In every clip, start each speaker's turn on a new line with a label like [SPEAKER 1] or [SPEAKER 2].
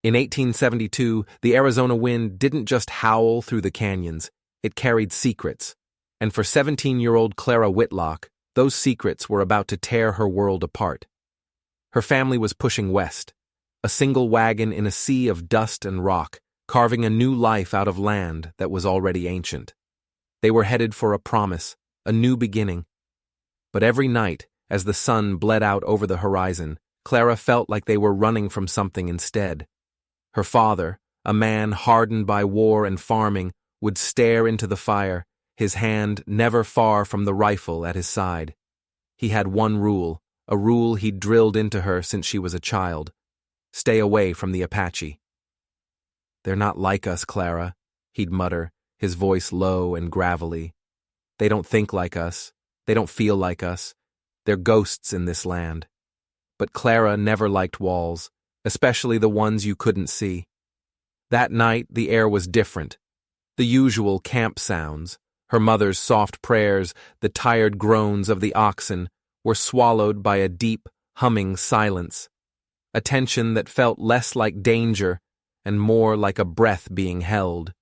[SPEAKER 1] In 1872, the Arizona wind didn't just howl through the canyons, it carried secrets. And for 17-year-old Clara Whitlock, those secrets were about to tear her world apart. Her family was pushing west, a single wagon in a sea of dust and rock, carving a new life out of land that was already ancient. They were headed for a promise, a new beginning. But every night, as the sun bled out over the horizon, Clara felt like they were running from something instead. Her father, a man hardened by war and farming, would stare into the fire, his hand never far from the rifle at his side. He had one rule, a rule he'd drilled into her since she was a child: stay away from the Apache. "They're not like us, Clara," he'd mutter, his voice low and gravelly. "They don't think like us. They don't feel like us. They're ghosts in this land." But Clara never liked walls, especially the ones you couldn't see. That night, the air was different. The usual camp sounds, her mother's soft prayers, the tired groans of the oxen, were swallowed by a deep, humming silence, a tension that felt less like danger and more like a breath being held.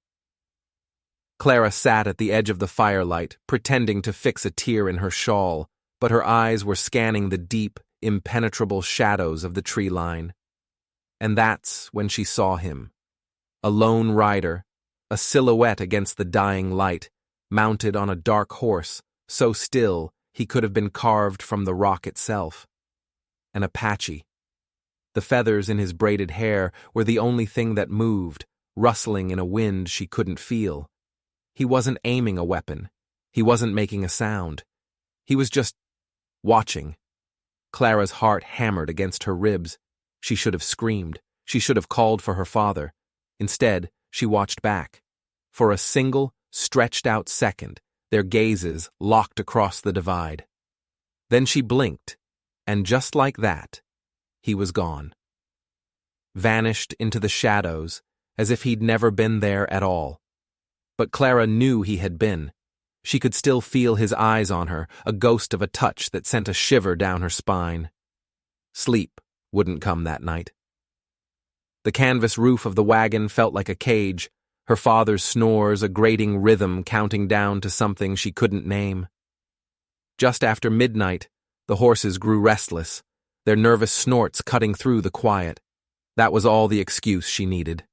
[SPEAKER 1] Clara sat at the edge of the firelight, pretending to fix a tear in her shawl, but her eyes were scanning the deep, impenetrable shadows of the tree line. And that's when she saw him. A lone rider, a silhouette against the dying light, mounted on a dark horse, so still he could have been carved from the rock itself. An Apache. The feathers in his braided hair were the only thing that moved, rustling in a wind she couldn't feel. He wasn't aiming a weapon. He wasn't making a sound. He was just watching. Clara's heart hammered against her ribs. She should have screamed. She should have called for her father. Instead, she watched back. For a single, stretched-out second, their gazes locked across the divide. Then she blinked, and just like that, he was gone. Vanished into the shadows, as if he'd never been there at all. But Clara knew he had been. She could still feel his eyes on her, a ghost of a touch that sent a shiver down her spine. Sleep wouldn't come that night. The canvas roof of the wagon felt like a cage, her father's snores a grating rhythm counting down to something she couldn't name. Just after midnight, the horses grew restless, their nervous snorts cutting through the quiet. That was all the excuse she needed.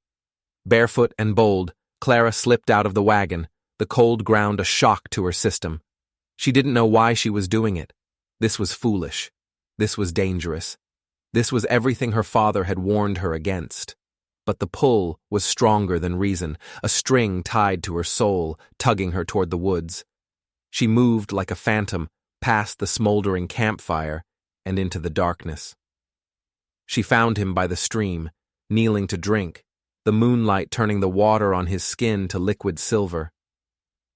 [SPEAKER 1] Barefoot and bold, Clara slipped out of the wagon, the cold ground a shock to her system. She didn't know why she was doing it. This was foolish. This was dangerous. This was everything her father had warned her against. But the pull was stronger than reason, a string tied to her soul, tugging her toward the woods. She moved like a phantom, past the smoldering campfire, and into the darkness. She found him by the stream, kneeling to drink, the moonlight turning the water on his skin to liquid silver.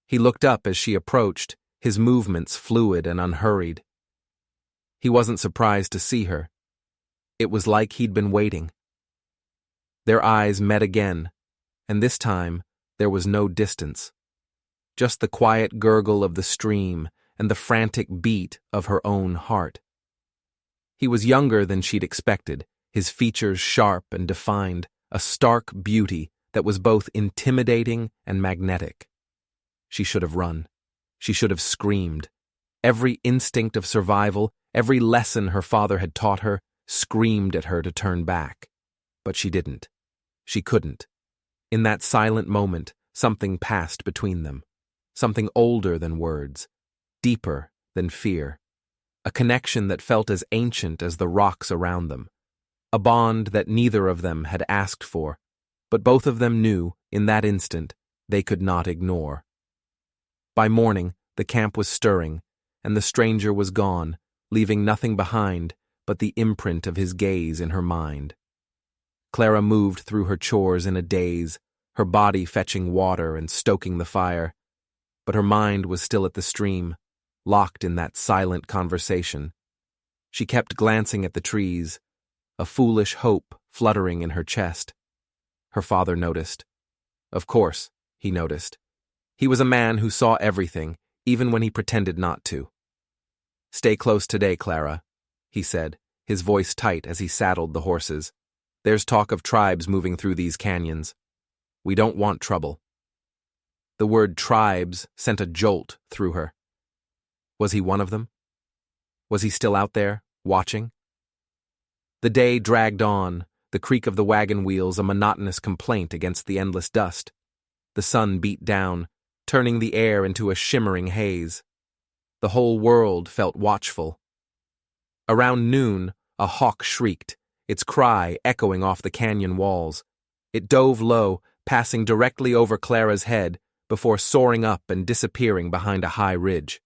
[SPEAKER 1] He looked up as she approached, his movements fluid and unhurried. He wasn't surprised to see her. It was like he'd been waiting. Their eyes met again, and this time there was no distance. Just the quiet gurgle of the stream and the frantic beat of her own heart. He was younger than she'd expected, his features sharp and defined, a stark beauty that was both intimidating and magnetic. She should have run. She should have screamed. Every instinct of survival, every lesson her father had taught her, screamed at her to turn back. But she didn't. She couldn't. In that silent moment, something passed between them. Something older than words, deeper than fear. A connection that felt as ancient as the rocks around them. A bond that neither of them had asked for, but both of them knew, in that instant, they could not ignore. By morning, the camp was stirring, and the stranger was gone, leaving nothing behind but the imprint of his gaze in her mind. Clara moved through her chores in a daze, her body fetching water and stoking the fire, but her mind was still at the stream, locked in that silent conversation. She kept glancing at the trees, a foolish hope fluttering in her chest. Her father noticed. Of course, he noticed. He was a man who saw everything, even when he pretended not to. "Stay close today, Clara," he said, his voice tight as he saddled the horses. There's talk of tribes moving through these canyons. We don't want trouble." The word tribes sent a jolt through her. Was he one of them? Was he still out there, watching? The day dragged on, the creak of the wagon wheels a monotonous complaint against the endless dust. The sun beat down, turning the air into a shimmering haze. The whole world felt watchful. Around noon, a hawk shrieked, its cry echoing off the canyon walls. It dove low, passing directly over Clara's head, before soaring up and disappearing behind a high ridge.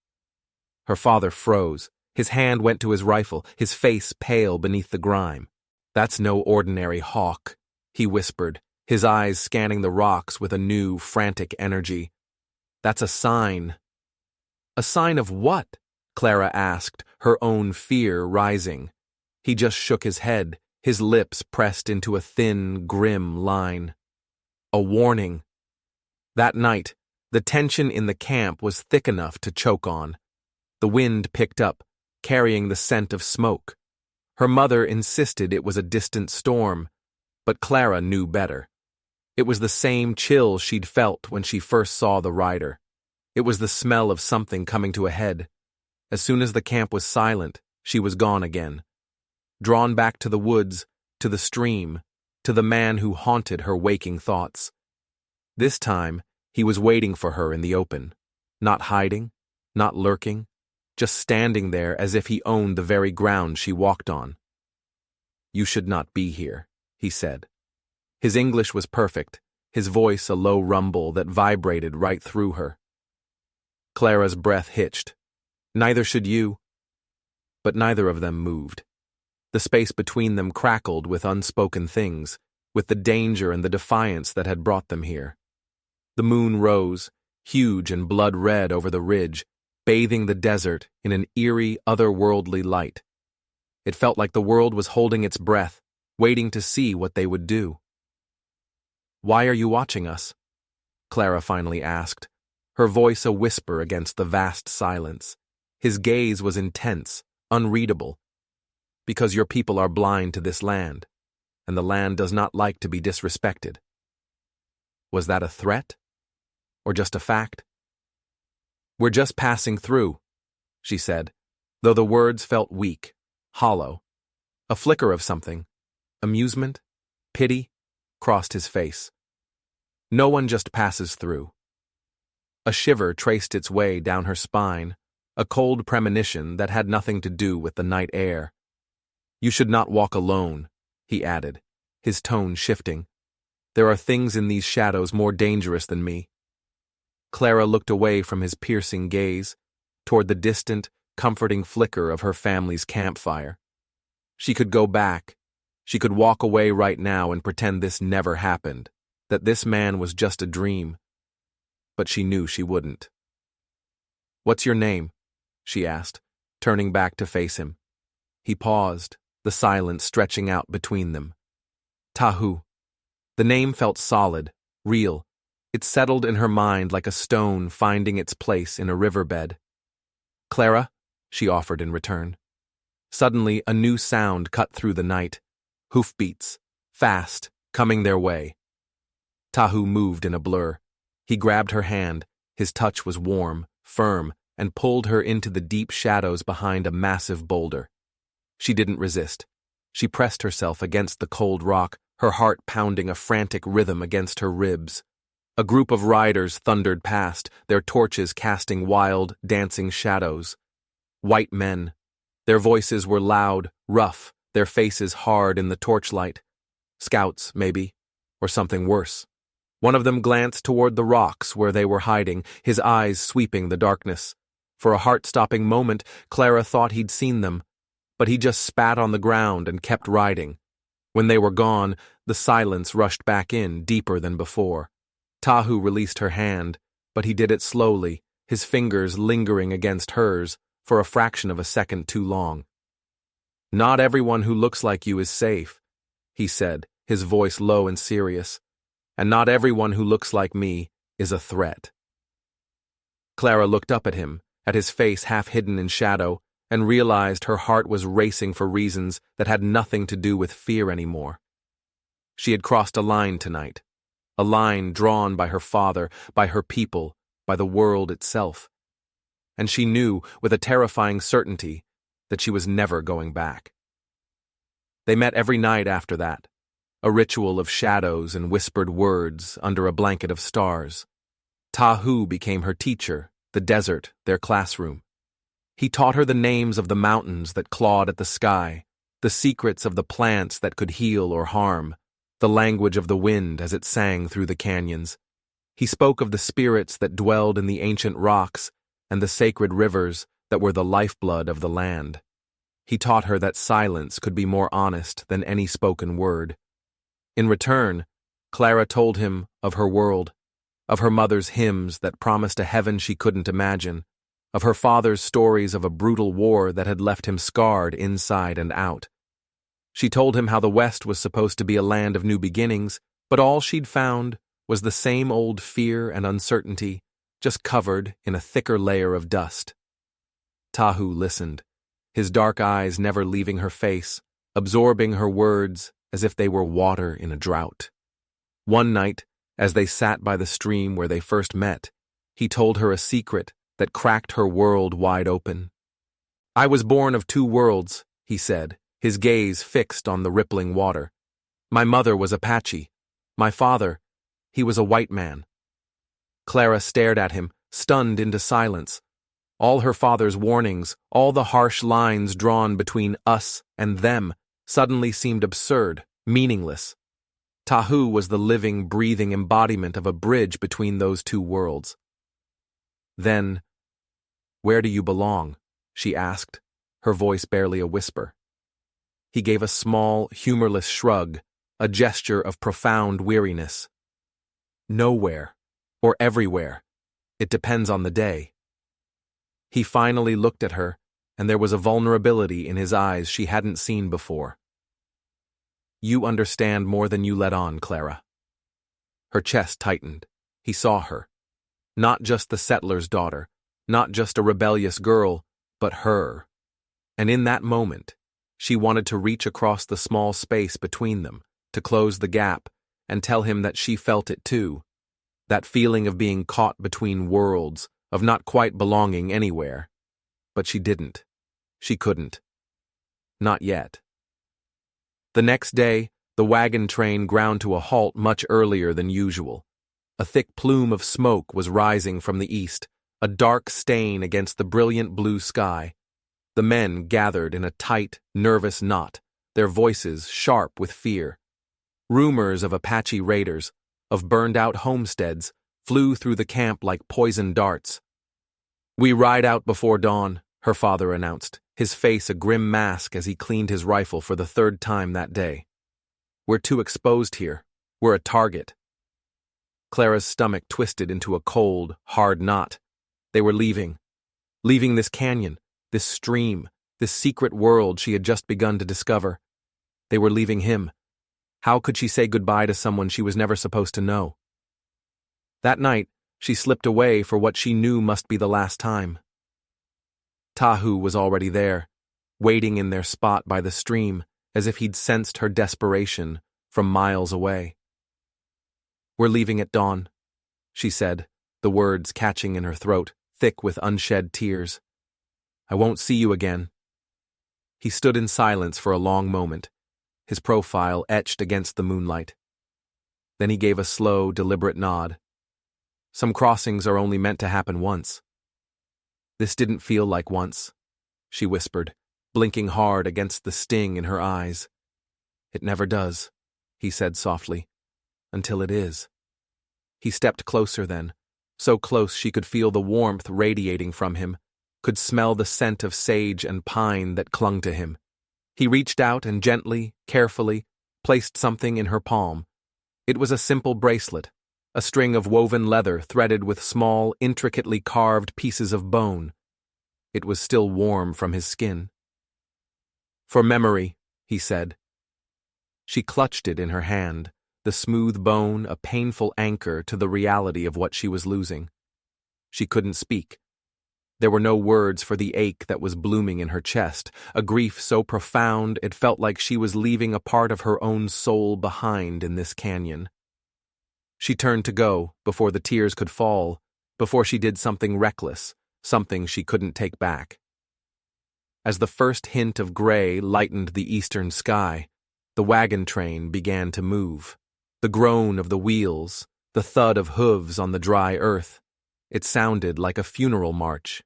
[SPEAKER 1] Her father froze. His hand went to his rifle, his face pale beneath the grime. "That's no ordinary hawk," he whispered, his eyes scanning the rocks with a new, frantic energy. "That's a sign." "A sign of what?" Clara asked, her own fear rising. He just shook his head, his lips pressed into a thin, grim line. "A warning." That night, the tension in the camp was thick enough to choke on. The wind picked up, carrying the scent of smoke. Her mother insisted it was a distant storm, but Clara knew better. It was the same chill she'd felt when she first saw the rider. It was the smell of something coming to a head. As soon as the camp was silent, she was gone again. Drawn back to the woods, to the stream, to the man who haunted her waking thoughts. This time, he was waiting for her in the open, not hiding, not lurking, just standing there as if he owned the very ground she walked on. "You should not be here," he said. His English was perfect, his voice a low rumble that vibrated right through her. Clara's breath hitched. "Neither should you." But neither of them moved. The space between them crackled with unspoken things, with the danger and the defiance that had brought them here. The moon rose, huge and blood-red over the ridge, bathing the desert in an eerie, otherworldly light. It felt like the world was holding its breath, waiting to see what they would do. "Why are you watching us?" Clara finally asked, her voice a whisper against the vast silence. His gaze was intense, unreadable. "Because your people are blind to this land, and the land does not like to be disrespected." Was that a threat? Or just a fact? "We're just passing through," she said, though the words felt weak, hollow. A flicker of something, amusement, pity, crossed his face. No one just passes through. A shiver traced its way down her spine, a cold premonition that had nothing to do with the night air. "You should not walk alone," he added, his tone shifting. "There are things in these shadows more dangerous than me." Clara looked away from his piercing gaze, toward the distant, comforting flicker of her family's campfire. She could go back. She could walk away right now and pretend this never happened, that this man was just a dream. But she knew she wouldn't. "What's your name?" she asked, turning back to face him. He paused, the silence stretching out between them. "Tahu." The name felt solid, real. It settled in her mind like a stone finding its place in a riverbed. "Clara," she offered in return. Suddenly, a new sound cut through the night. Hoofbeats, fast, coming their way. Tahu moved in a blur. He grabbed her hand. His touch was warm, firm, and pulled her into the deep shadows behind a massive boulder. She didn't resist. She pressed herself against the cold rock, her heart pounding a frantic rhythm against her ribs. A group of riders thundered past, their torches casting wild, dancing shadows. White men. Their voices were loud, rough, their faces hard in the torchlight. Scouts, maybe, or something worse. One of them glanced toward the rocks where they were hiding, his eyes sweeping the darkness. For a heart-stopping moment, Clara thought he'd seen them, but he just spat on the ground and kept riding. When they were gone, the silence rushed back in, deeper than before. Tahu released her hand, but he did it slowly, his fingers lingering against hers for a fraction of a second too long. "Not everyone who looks like you is safe," he said, his voice low and serious. "And not everyone who looks like me is a threat." Clara looked up at him, at his face half hidden in shadow, and realized her heart was racing for reasons that had nothing to do with fear anymore. She had crossed a line tonight. A line drawn by her father, by her people, by the world itself. And she knew, with a terrifying certainty, that she was never going back. They met every night after that, a ritual of shadows and whispered words under a blanket of stars. Tahu became her teacher, the desert, their classroom. He taught her the names of the mountains that clawed at the sky, the secrets of the plants that could heal or harm, the language of the wind as it sang through the canyons. He spoke of the spirits that dwelled in the ancient rocks and the sacred rivers that were the lifeblood of the land. He taught her that silence could be more honest than any spoken word. In return, Clara told him of her world, of her mother's hymns that promised a heaven she couldn't imagine, of her father's stories of a brutal war that had left him scarred inside and out. She told him how the West was supposed to be a land of new beginnings, but all she'd found was the same old fear and uncertainty, just covered in a thicker layer of dust. Tahu listened, his dark eyes never leaving her face, absorbing her words as if they were water in a drought. One night, as they sat by the stream where they first met, he told her a secret that cracked her world wide open. "I was born of two worlds," he said, his gaze fixed on the rippling water. "My mother was Apache. My father, he was a white man." Clara stared at him, stunned into silence. All her father's warnings, all the harsh lines drawn between us and them, suddenly seemed absurd, meaningless. Tahu was the living, breathing embodiment of a bridge between those two worlds. Then, "Where do you belong?" she asked, her voice barely a whisper. He gave a small, humorless shrug, a gesture of profound weariness. "Nowhere, or everywhere. It depends on the day." He finally looked at her, and there was a vulnerability in his eyes she hadn't seen before. "You understand more than you let on, Clara." Her chest tightened. He saw her. Not just the settler's daughter, not just a rebellious girl, but her. And in that moment, she wanted to reach across the small space between them, to close the gap, and tell him that she felt it too. That feeling of being caught between worlds, of not quite belonging anywhere. But she didn't. She couldn't. Not yet. The next day, the wagon train ground to a halt much earlier than usual. A thick plume of smoke was rising from the east, a dark stain against the brilliant blue sky. The men gathered in a tight, nervous knot, their voices sharp with fear. Rumors of Apache raiders, of burned-out homesteads, flew through the camp like poisoned darts. "We ride out before dawn," her father announced, his face a grim mask as he cleaned his rifle for the third time that day. "We're too exposed here. We're a target." Clara's stomach twisted into a cold, hard knot. They were leaving. Leaving this canyon, this stream, this secret world she had just begun to discover. They were leaving him. How could she say goodbye to someone she was never supposed to know? That night, she slipped away for what she knew must be the last time. Tahu was already there, waiting in their spot by the stream, as if he'd sensed her desperation from miles away. "We're leaving at dawn," she said, the words catching in her throat, thick with unshed tears. "I won't see you again." He stood in silence for a long moment, his profile etched against the moonlight. Then he gave a slow, deliberate nod. "Some crossings are only meant to happen once." "This didn't feel like once," she whispered, blinking hard against the sting in her eyes. "It never does," he said softly, "until it is." He stepped closer then, so close she could feel the warmth radiating from him, could smell the scent of sage and pine that clung to him. He reached out and gently, carefully, placed something in her palm. It was a simple bracelet, a string of woven leather threaded with small, intricately carved pieces of bone. It was still warm from his skin. "For memory," he said. She clutched it in her hand, the smooth bone a painful anchor to the reality of what she was losing. She couldn't speak. There were no words for the ache that was blooming in her chest, a grief so profound it felt like she was leaving a part of her own soul behind in this canyon. She turned to go before the tears could fall, before she did something reckless, something she couldn't take back. As the first hint of gray lightened the eastern sky, the wagon train began to move. The groan of the wheels, the thud of hooves on the dry earth. It sounded like a funeral march.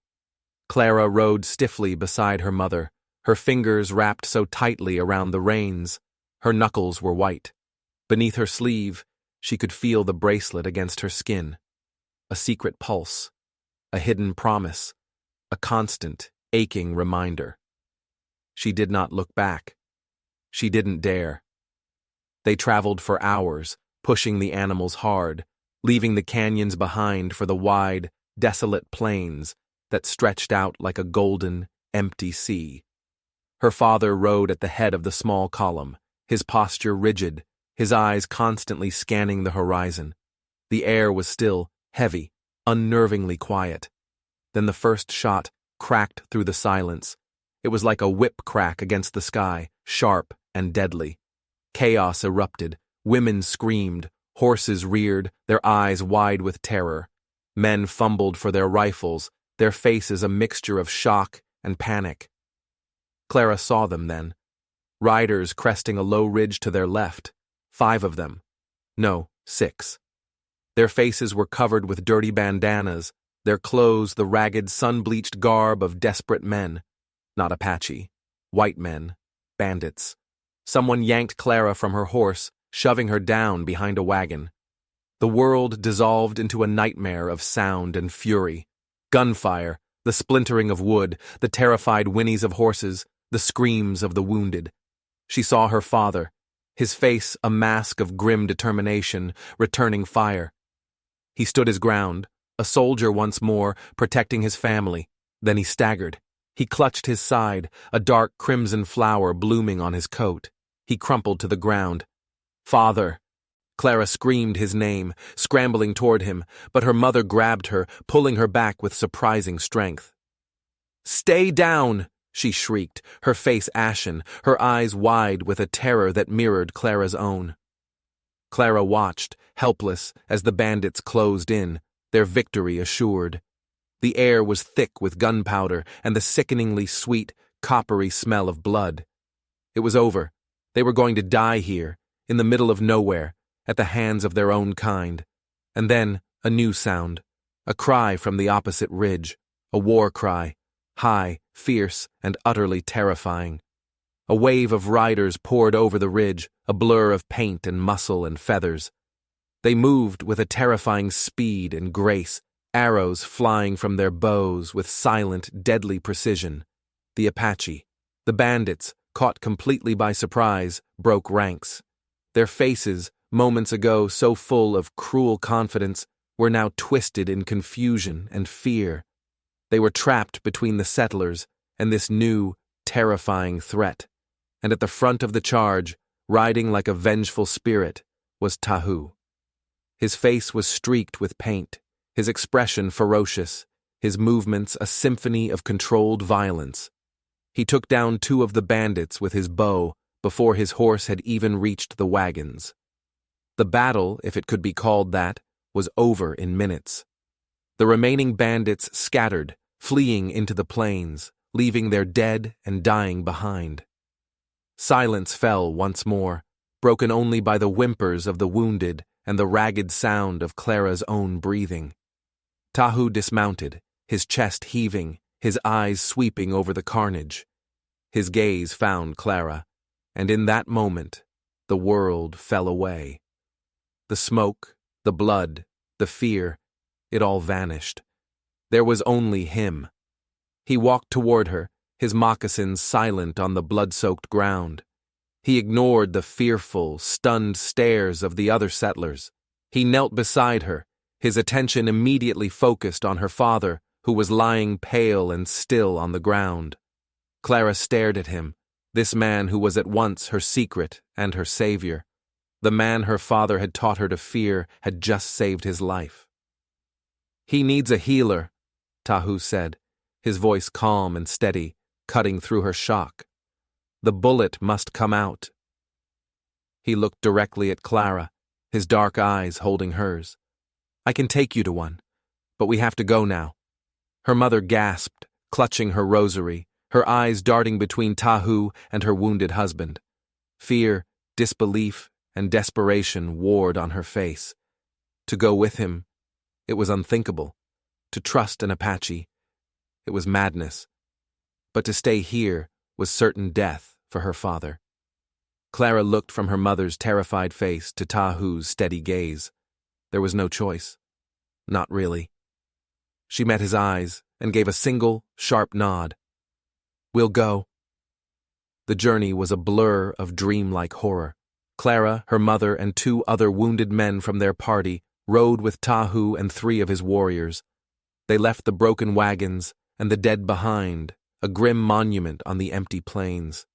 [SPEAKER 1] Clara rode stiffly beside her mother, her fingers wrapped so tightly around the reins. Her knuckles were white. Beneath her sleeve, she could feel the bracelet against her skin. A secret pulse, a hidden promise, a constant, aching reminder. She did not look back. She didn't dare. They traveled for hours, pushing the animals hard, leaving the canyons behind for the wide, desolate plains that stretched out like a golden, empty sea. Her father rode at the head of the small column, his posture rigid, his eyes constantly scanning the horizon. The air was still heavy, unnervingly quiet. Then the first shot cracked through the silence. It was like a whip crack against the sky, sharp and deadly. Chaos erupted, women screamed, horses reared, their eyes wide with terror. Men fumbled for their rifles, their faces a mixture of shock and panic. Clara saw them then. Riders cresting a low ridge to their left, 5 of them. No, 6. Their faces were covered with dirty bandanas, their clothes the ragged, sun-bleached garb of desperate men. Not Apache. White men. Bandits. Someone yanked Clara from her horse, shoving her down behind a wagon. The world dissolved into a nightmare of sound and fury. Gunfire, the splintering of wood, the terrified whinnies of horses, the screams of the wounded. She saw her father, his face a mask of grim determination, returning fire. He stood his ground, a soldier once more, protecting his family. Then he staggered. He clutched his side, a dark crimson flower blooming on his coat. He crumpled to the ground. "Father!" Clara screamed his name, scrambling toward him, but her mother grabbed her, pulling her back with surprising strength. "Stay down!" she shrieked, her face ashen, her eyes wide with a terror that mirrored Clara's own. Clara watched, helpless, as the bandits closed in, their victory assured. The air was thick with gunpowder and the sickeningly sweet, coppery smell of blood. It was over. They were going to die here, in the middle of nowhere, at the hands of their own kind. And then, a new sound, a cry from the opposite ridge, a war cry, high, fierce, and utterly terrifying. A wave of riders poured over the ridge, a blur of paint and muscle and feathers. They moved with a terrifying speed and grace, arrows flying from their bows with silent, deadly precision. The Apache, the bandits, caught completely by surprise, broke ranks. Their faces, moments ago so full of cruel confidence, were now twisted in confusion and fear. They were trapped between the settlers and this new, terrifying threat. And at the front of the charge, riding like a vengeful spirit, was Tahu. His face was streaked with paint, his expression ferocious, his movements a symphony of controlled violence. He took down 2 of the bandits with his bow before his horse had even reached the wagons. The battle, if it could be called that, was over in minutes. The remaining bandits scattered, fleeing into the plains, leaving their dead and dying behind. Silence fell once more, broken only by the whimpers of the wounded and the ragged sound of Clara's own breathing. Tahu dismounted, his chest heaving, his eyes sweeping over the carnage. His gaze found Clara, and in that moment, the world fell away. The smoke, the blood, the fear, it all vanished. There was only him. He walked toward her, his moccasins silent on the blood-soaked ground. He ignored the fearful, stunned stares of the other settlers. He knelt beside her, his attention immediately focused on her father, who was lying pale and still on the ground. Clara stared at him, this man who was at once her secret and her savior. The man her father had taught her to fear had just saved his life. "He needs a healer," Tahu said. his voice calm and steady, cutting through her shock. The bullet must come out. He looked directly at Clara, his dark eyes holding hers. I can take you to one, but we have to go now. Her mother gasped, clutching her rosary, her eyes darting between Tahu and her wounded husband. Fear, disbelief, and desperation warred on her face. To go with him, it was unthinkable. To trust an Apache, it was madness. But to stay here was certain death for her father. Clara looked from her mother's terrified face to Tahu's steady gaze. There was no choice. Not really. She met his eyes and gave a single, sharp nod. We'll go. The journey was a blur of dreamlike horror. Clara, her mother, and 2 other wounded men from their party rode with Tahu and 3 of his warriors. They left the broken wagons and the dead behind, a grim monument on the empty plains.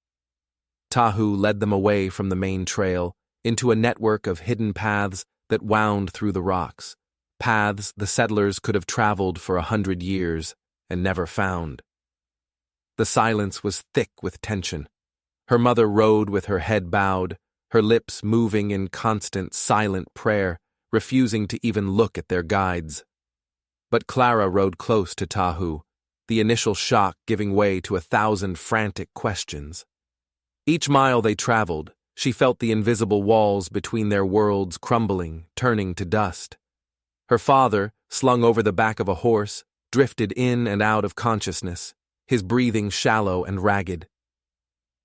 [SPEAKER 1] Tahu led them away from the main trail, into a network of hidden paths that wound through the rocks, paths the settlers could have traveled for 100 years and never found. The silence was thick with tension. Her mother rode with her head bowed, her lips moving in constant, silent prayer, refusing to even look at their guides. But Clara rode close to Tahu, the initial shock giving way to 1,000 frantic questions. Each mile they traveled, she felt the invisible walls between their worlds crumbling, turning to dust. Her father, slung over the back of a horse, drifted in and out of consciousness, his breathing shallow and ragged.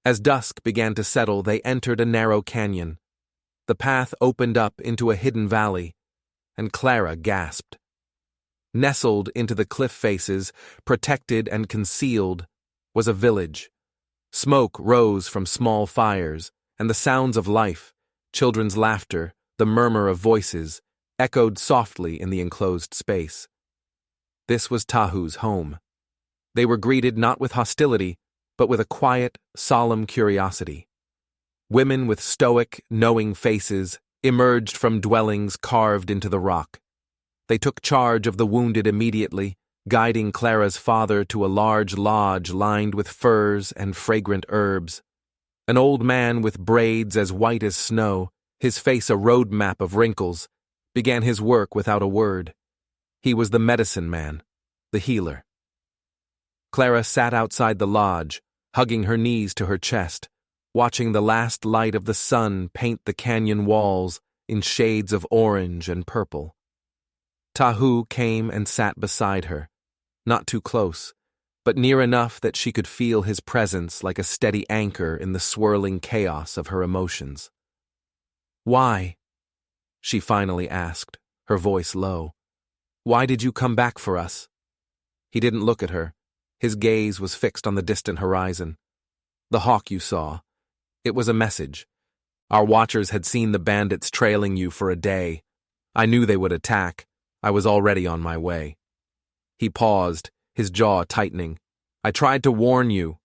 [SPEAKER 1] As dusk began to settle, they entered a narrow canyon. The path opened up into a hidden valley, and Clara gasped. Nestled into the cliff faces, protected and concealed, was a village. Smoke rose from small fires, and the sounds of life, children's laughter, the murmur of voices, echoed softly in the enclosed space. This was Tahu's home. They were greeted not with hostility, but with a quiet, solemn curiosity. Women with stoic, knowing faces emerged from dwellings carved into the rock. They took charge of the wounded immediately, guiding Clara's father to a large lodge lined with furs and fragrant herbs. An old man with braids as white as snow, his face a road map of wrinkles, began his work without a word. He was the medicine man, the healer. Clara sat outside the lodge, hugging her knees to her chest, watching the last light of the sun paint the canyon walls in shades of orange and purple. Tahu came and sat beside her, not too close, but near enough that she could feel his presence like a steady anchor in the swirling chaos of her emotions. Why? She finally asked, her voice low. Why did you come back for us? He didn't look at her. His gaze was fixed on the distant horizon. The hawk you saw. It was a message. Our watchers had seen the bandits trailing you for a day. I knew they would attack. I was already on my way. He paused, his jaw tightening. I tried to warn you.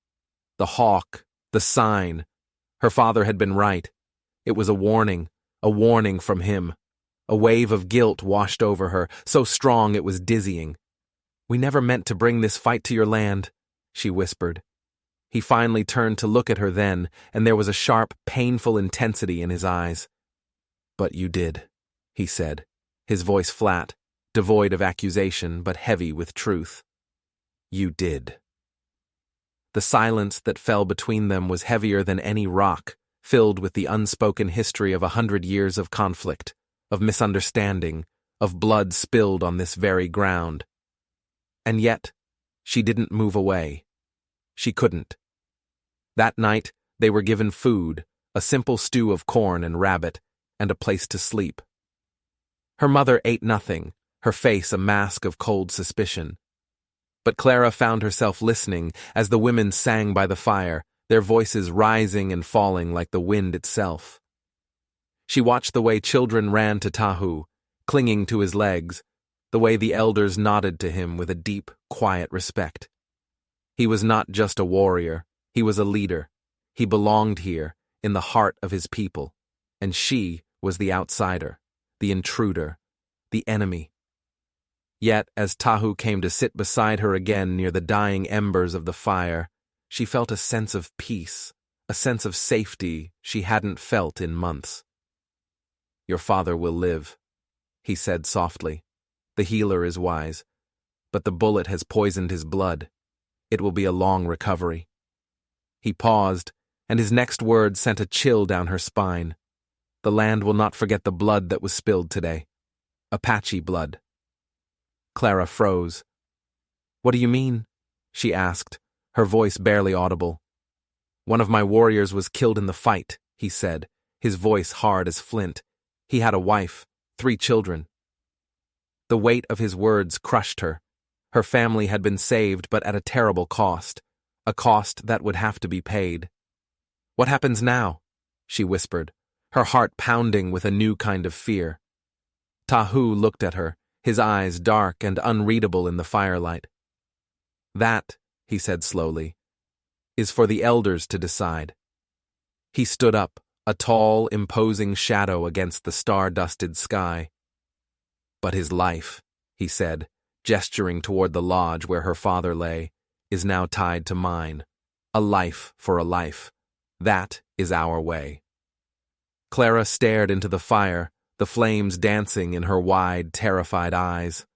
[SPEAKER 1] The hawk, the sign. Her father had been right. It was a warning from him. A wave of guilt washed over her, so strong it was dizzying. We never meant to bring this fight to your land, she whispered. He finally turned to look at her then, and there was a sharp, painful intensity in his eyes. But you did, he said, his voice flat, devoid of accusation but heavy with truth. You did. The silence that fell between them was heavier than any rock, filled with the unspoken history of 100 years of conflict, of misunderstanding, of blood spilled on this very ground. And yet, she didn't move away. She couldn't. That night, they were given food, a simple stew of corn and rabbit, and a place to sleep. Her mother ate nothing, her face a mask of cold suspicion. But Clara found herself listening as the women sang by the fire, their voices rising and falling like the wind itself. She watched the way children ran to Tahu, clinging to his legs, the way the elders nodded to him with a deep, quiet respect. He was not just a warrior, he was a leader. He belonged here, in the heart of his people, and she was the outsider, the intruder, the enemy. Yet, as Tahu came to sit beside her again near the dying embers of the fire, she felt a sense of peace, a sense of safety she hadn't felt in months. "Your father will live," he said softly. "The healer is wise, but the bullet has poisoned his blood. It will be a long recovery." He paused, and his next words sent a chill down her spine. "The land will not forget the blood that was spilled today. Apache blood." Clara froze. "What do you mean?" she asked, her voice barely audible. "One of my warriors was killed in the fight," he said, his voice hard as flint. "He had a wife, 3 children." The weight of his words crushed her. Her family had been saved, but at a terrible cost, a cost that would have to be paid. "What happens now?" she whispered, her heart pounding with a new kind of fear. Tahu looked at her, his eyes dark and unreadable in the firelight. "That," he said slowly, "is for the elders to decide." He stood up, a tall, imposing shadow against the star-dusted sky. "But his life," he said, gesturing toward the lodge where her father lay, "is now tied to mine. A life for a life. That is our way." Clara stared into the fire, the flames dancing in her wide, terrified eyes.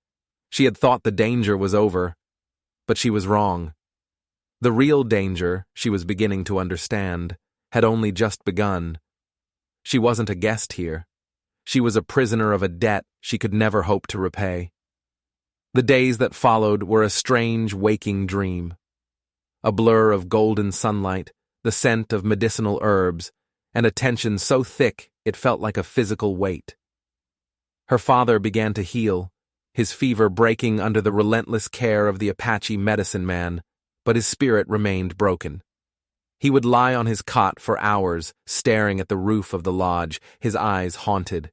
[SPEAKER 1] She had thought the danger was over, but she was wrong. The real danger, she was beginning to understand, had only just begun. She wasn't a guest here. She was a prisoner of a debt she could never hope to repay. The days that followed were a strange waking dream. A blur of golden sunlight, the scent of medicinal herbs, and a tension so thick it felt like a physical weight. Her father began to heal, his fever breaking under the relentless care of the Apache medicine man, but his spirit remained broken. He would lie on his cot for hours, staring at the roof of the lodge, his eyes haunted.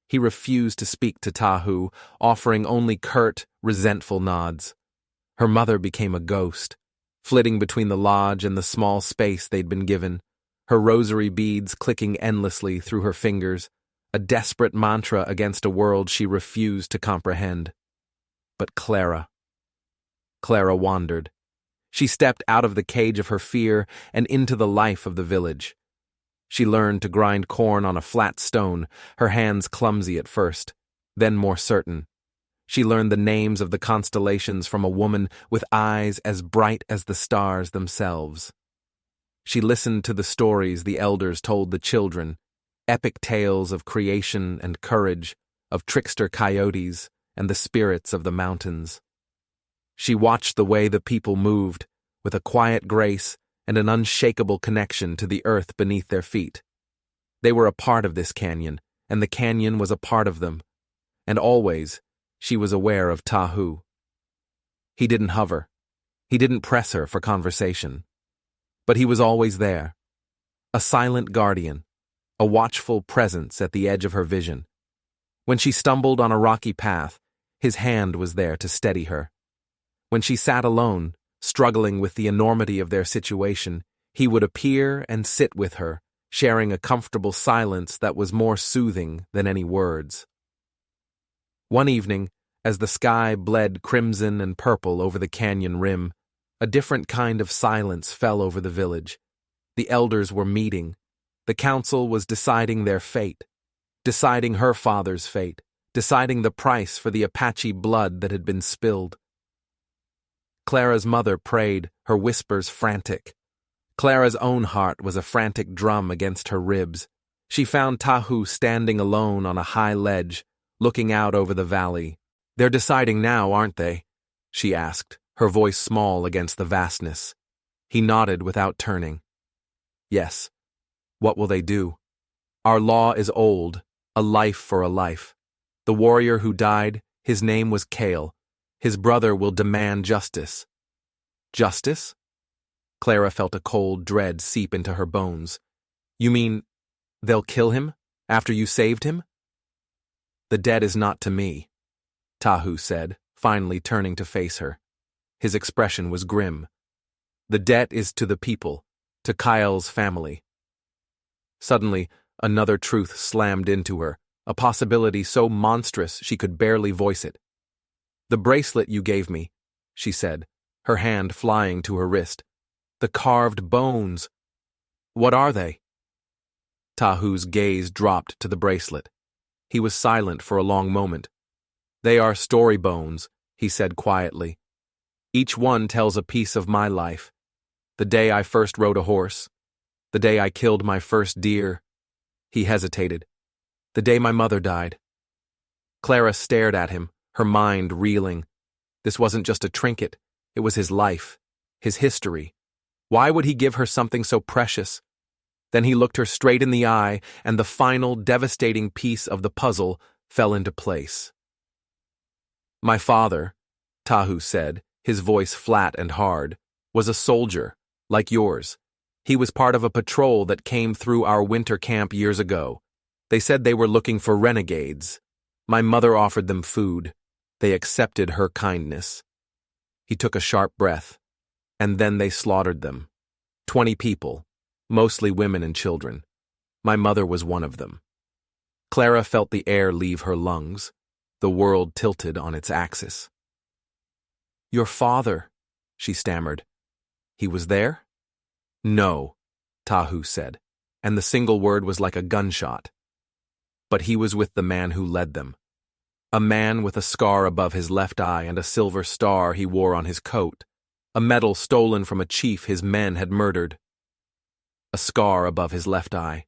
[SPEAKER 1] He refused to speak to Tahu, offering only curt, resentful nods. Her mother became a ghost, flitting between the lodge and the small space they'd been given, her rosary beads clicking endlessly through her fingers, a desperate mantra against a world she refused to comprehend. But Clara wandered. She stepped out of the cage of her fear and into the life of the village. She learned to grind corn on a flat stone, her hands clumsy at first, then more certain. She learned the names of the constellations from a woman with eyes as bright as the stars themselves. She listened to the stories the elders told the children, epic tales of creation and courage, of trickster coyotes and the spirits of the mountains. She watched the way the people moved, with a quiet grace and an unshakable connection to the earth beneath their feet. They were a part of this canyon, and the canyon was a part of them. And always, she was aware of Tahu. He didn't hover. He didn't press her for conversation. But he was always there. A silent guardian, a watchful presence at the edge of her vision. When she stumbled on a rocky path, his hand was there to steady her. When she sat alone, struggling with the enormity of their situation, he would appear and sit with her, sharing a comfortable silence that was more soothing than any words. One evening, as the sky bled crimson and purple over the canyon rim, a different kind of silence fell over the village. The elders were meeting. The council was deciding their fate, deciding her father's fate, deciding the price for the Apache blood that had been spilled. Clara's mother prayed, her whispers frantic. Clara's own heart was a frantic drum against her ribs. She found Tahu standing alone on a high ledge, looking out over the valley. "They're deciding now, aren't they?" she asked, her voice small against the vastness. He nodded without turning. "Yes. What will they do? Our law is old, a life for a life. The warrior who died, his name was Kale. His brother will demand justice." "Justice?" Clara felt a cold dread seep into her bones. "You mean, they'll kill him, after you saved him?" "The debt is not to me," Tahu said, finally turning to face her. His expression was grim. "The debt is to the people, to Kyle's family." Suddenly, another truth slammed into her, a possibility so monstrous she could barely voice it. The bracelet you gave me, she said, her hand flying to her wrist. The carved bones. What are they? Tahu's gaze dropped to the bracelet. He was silent for a long moment. They are story bones, he said quietly. Each one tells a piece of my life. The day I first rode a horse. The day I killed my first deer. He hesitated. The day my mother died. Clara stared at him, her mind reeling. This wasn't just a trinket. It was his life, his history. Why would he give her something so precious? Then he looked her straight in the eye, and the final, devastating piece of the puzzle fell into place. My father, Tahu said, his voice flat and hard, was a soldier, like yours. He was part of a patrol that came through our winter camp years ago. They said they were looking for renegades. My mother offered them food. They accepted her kindness. He took a sharp breath, and then they slaughtered them. 20 people, mostly women and children. My mother was one of them. Clara felt the air leave her lungs. The world tilted on its axis. Your father, she stammered. He was there? No, Tahu said, and the single word was like a gunshot. But he was with the man who led them. A man with a scar above his left eye and a silver star he wore on his coat. A medal stolen from a chief his men had murdered. A scar above his left eye.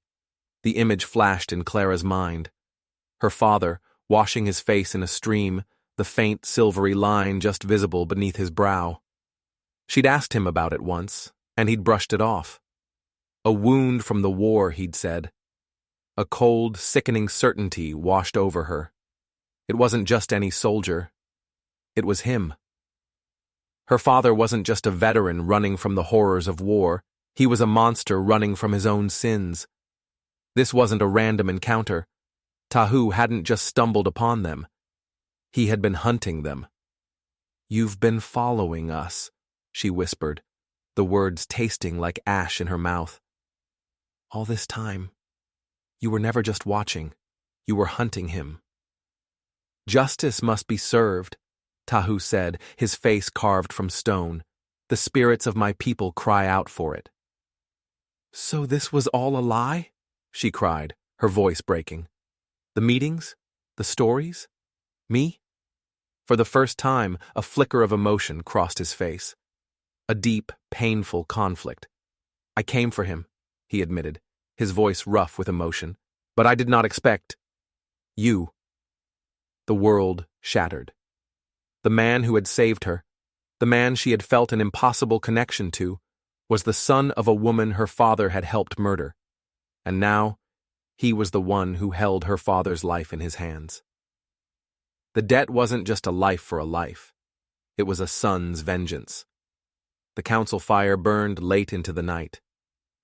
[SPEAKER 1] The image flashed in Clara's mind. Her father, washing his face in a stream, the faint silvery line just visible beneath his brow. She'd asked him about it once, and he'd brushed it off. A wound from the war, he'd said. A cold, sickening certainty washed over her. It wasn't just any soldier. It was him. Her father wasn't just a veteran running from the horrors of war. He was a monster running from his own sins. This wasn't a random encounter. Tahu hadn't just stumbled upon them. He had been hunting them. You've been following us, she whispered, the words tasting like ash in her mouth. All this time. You were never just watching. You were hunting him. Justice must be served, Tahu said, his face carved from stone. The spirits of my people cry out for it. So this was all a lie? She cried, her voice breaking. The meetings? The stories? Me? For the first time, a flicker of emotion crossed his face. A deep, painful conflict. I came for him, he admitted, his voice rough with emotion. But I did not expect you. The world shattered. The man who had saved her, the man she had felt an impossible connection to, was the son of a woman her father had helped murder. And now, he was the one who held her father's life in his hands. The debt wasn't just a life for a life. It was a son's vengeance. The council fire burned late into the night.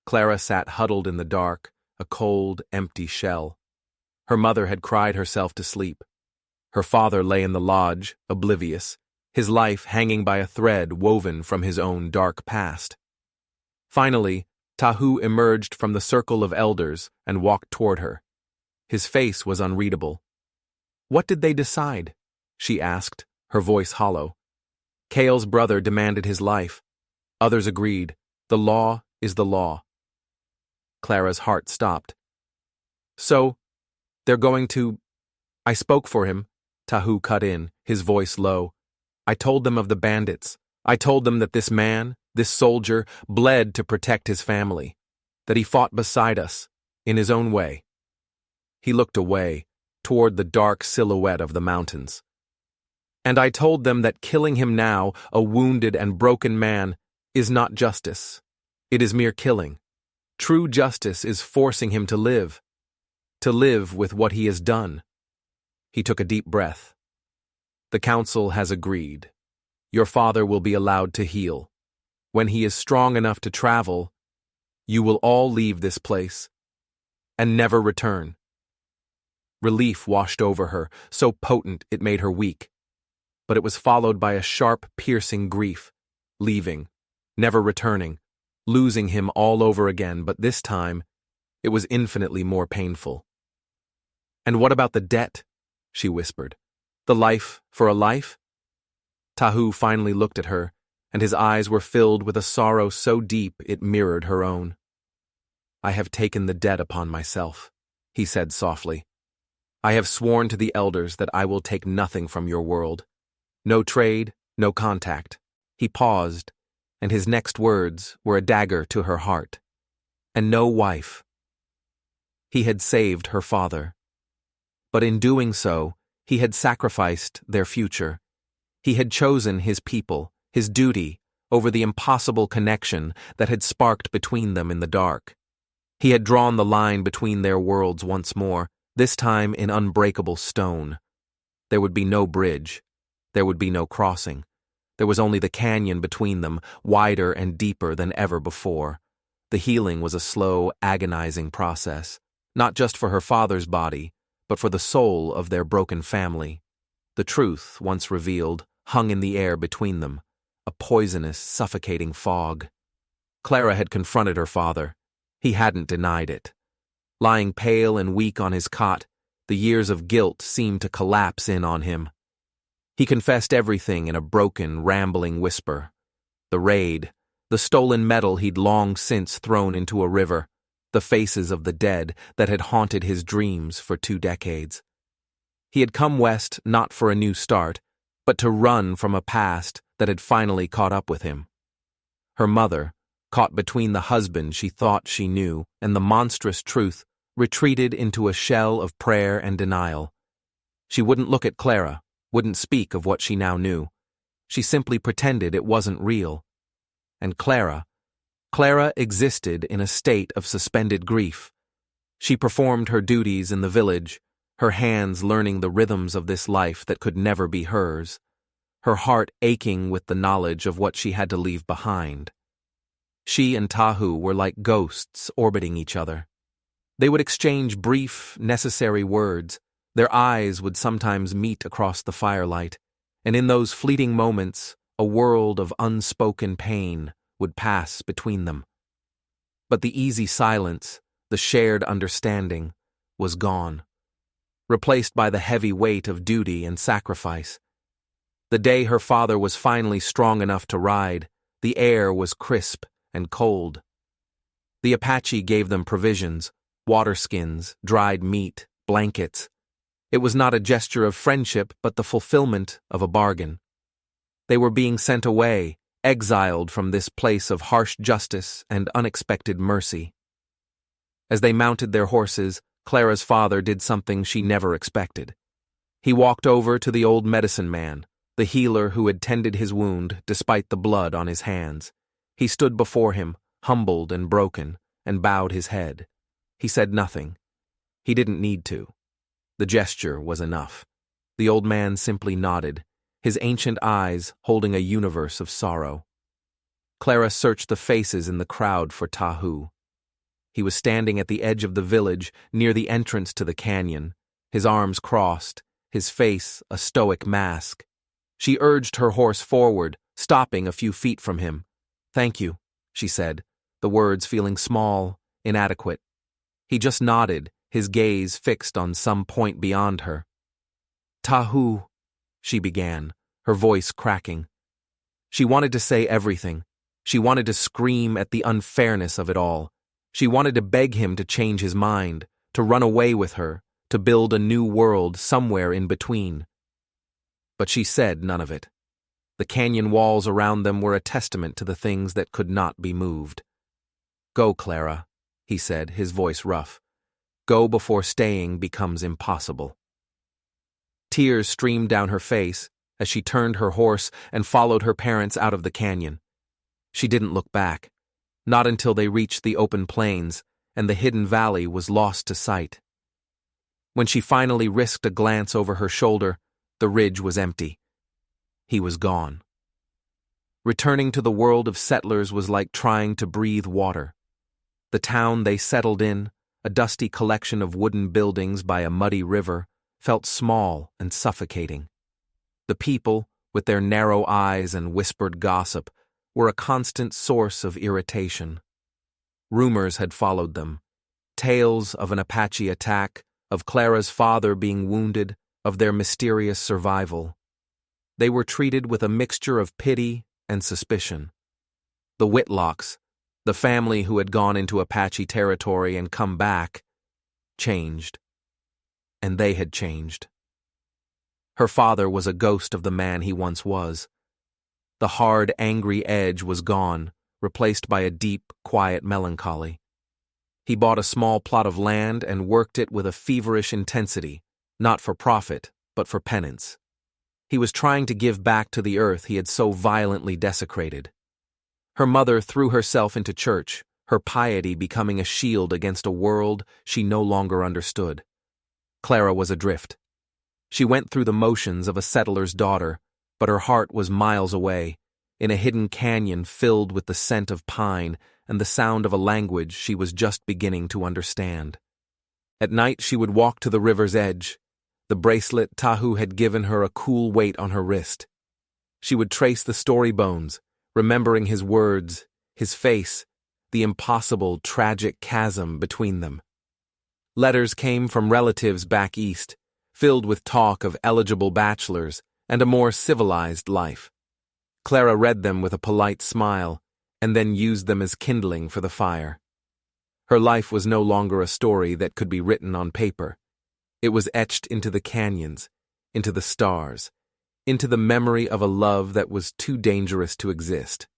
[SPEAKER 1] Clara sat huddled in the dark, a cold, empty shell. Her mother had cried herself to sleep. Her father lay in the lodge, oblivious, his life hanging by a thread woven from his own dark past. Finally, Tahu emerged from the circle of elders and walked toward her. His face was unreadable. What did they decide? She asked, her voice hollow. Kale's brother demanded his life. Others agreed. The law is the law. Clara's heart stopped. So, they're going to... I spoke for him, Tahu cut in, his voice low. I told them of the bandits. I told them that this man, this soldier, bled to protect his family, that he fought beside us, in his own way. He looked away, toward the dark silhouette of the mountains. And I told them that killing him now, a wounded and broken man, is not justice. It is mere killing. True justice is forcing him to live with what he has done. He took a deep breath. The council has agreed. Your father will be allowed to heal. When he is strong enough to travel, you will all leave this place and never return. Relief washed over her, so potent it made her weak. But it was followed by a sharp, piercing grief. Leaving, never returning, losing him all over again, but this time, it was infinitely more painful. And what about the debt? She whispered. The life for a life? Tahu finally looked at her, and his eyes were filled with a sorrow so deep it mirrored her own. "I have taken the debt upon myself," he said softly. "I have sworn to the elders that I will take nothing from your world. No trade, no contact." He paused, and his next words were a dagger to her heart. "And no wife." He had saved her father. But in doing so, he had sacrificed their future. He had chosen his people, his duty, over the impossible connection that had sparked between them in the dark. He had drawn the line between their worlds once more, this time in unbreakable stone. There would be no bridge. There would be no crossing. There was only the canyon between them, wider and deeper than ever before. The healing was a slow, agonizing process, not just for her father's body, but for the soul of their broken family. The truth, once revealed, hung in the air between them, a poisonous, suffocating fog. Clara had confronted her father. He hadn't denied it. Lying pale and weak on his cot, the years of guilt seemed to collapse in on him. He confessed everything in a broken, rambling whisper. The raid, the stolen metal he'd long since thrown into a river, the faces of the dead that had haunted his dreams for 2 decades. He had come west not for a new start, but to run from a past that had finally caught up with him. Her mother, caught between the husband she thought she knew and the monstrous truth, retreated into a shell of prayer and denial. She wouldn't look at Clara, wouldn't speak of what she now knew. She simply pretended it wasn't real. And Clara existed in a state of suspended grief. She performed her duties in the village, her hands learning the rhythms of this life that could never be hers, her heart aching with the knowledge of what she had to leave behind. She and Tahu were like ghosts orbiting each other. They would exchange brief, necessary words. Their eyes would sometimes meet across the firelight, and in those fleeting moments, a world of unspoken pain would pass between them. But the easy silence, the shared understanding, was gone, replaced by the heavy weight of duty and sacrifice. The day her father was finally strong enough to ride, the air was crisp and cold. The Apache gave them provisions, water skins, dried meat, blankets. It was not a gesture of friendship, but the fulfillment of a bargain. They were being sent away, exiled from this place of harsh justice and unexpected mercy. As they mounted their horses, Clara's father did something she never expected. He walked over to the old medicine man, the healer who had tended his wound despite the blood on his hands. He stood before him, humbled and broken, and bowed his head. He said nothing. He didn't need to. The gesture was enough. The old man simply nodded, his ancient eyes holding a universe of sorrow. Clara searched the faces in the crowd for Tahu. He was standing at the edge of the village, near the entrance to the canyon, his arms crossed, his face a stoic mask. She urged her horse forward, stopping a few feet from him. "Thank you," she said, the words feeling small, inadequate. He just nodded, his gaze fixed on some point beyond her. "Tahu," she began, her voice cracking. She wanted to say everything. She wanted to scream at the unfairness of it all. She wanted to beg him to change his mind, to run away with her, to build a new world somewhere in between. But she said none of it. The canyon walls around them were a testament to the things that could not be moved. "Go, Clara," he said, his voice rough. "Go before staying becomes impossible." Tears streamed down her face as she turned her horse and followed her parents out of the canyon. She didn't look back, not until they reached the open plains and the hidden valley was lost to sight. When she finally risked a glance over her shoulder, the ridge was empty. He was gone. Returning to the world of settlers was like trying to breathe water. The town they settled in, a dusty collection of wooden buildings by a muddy river, felt small and suffocating. The people, with their narrow eyes and whispered gossip, were a constant source of irritation. Rumors had followed them. Tales of an Apache attack, of Clara's father being wounded, of their mysterious survival. they were treated with a mixture of pity and suspicion. The Whitlocks, the family who had gone into Apache territory and come back, changed. And they had changed. Her father was a ghost of the man he once was. The hard, angry edge was gone, replaced by a deep, quiet melancholy. He bought a small plot of land and worked it with a feverish intensity, not for profit, but for penance. He was trying to give back to the earth he had so violently desecrated. Her mother threw herself into church, her piety becoming a shield against a world she no longer understood. Clara was adrift. She went through the motions of a settler's daughter, but her heart was miles away, in a hidden canyon filled with the scent of pine and the sound of a language she was just beginning to understand. At night she would walk to the river's edge. The bracelet Tahu had given her a cool weight on her wrist. She would trace the story bones, remembering his words, his face, the impossible, tragic chasm between them. Letters came from relatives back east, filled with talk of eligible bachelors and a more civilized life. Clara read them with a polite smile, and then used them as kindling for the fire. Her life was no longer a story that could be written on paper. It was etched into the canyons, into the stars, into the memory of a love that was too dangerous to exist.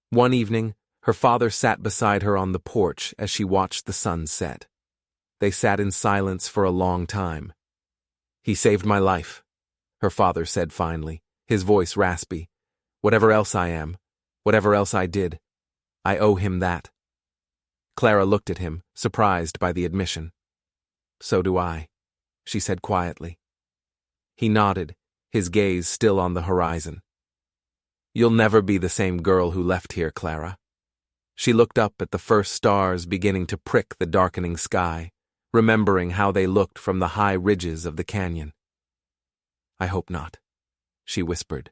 [SPEAKER 1] One evening, her father sat beside her on the porch as she watched the sun set. They sat in silence for a long time. "He saved my life," her father said finally, his voice raspy. "Whatever else I am, whatever else I did, I owe him that." Clara looked at him, surprised by the admission. "So do I," she said quietly. He nodded, his gaze still on the horizon. "You'll never be the same girl who left here, Clara." She looked up at the first stars beginning to prick the darkening sky, remembering how they looked from the high ridges of the canyon. "I hope not," she whispered.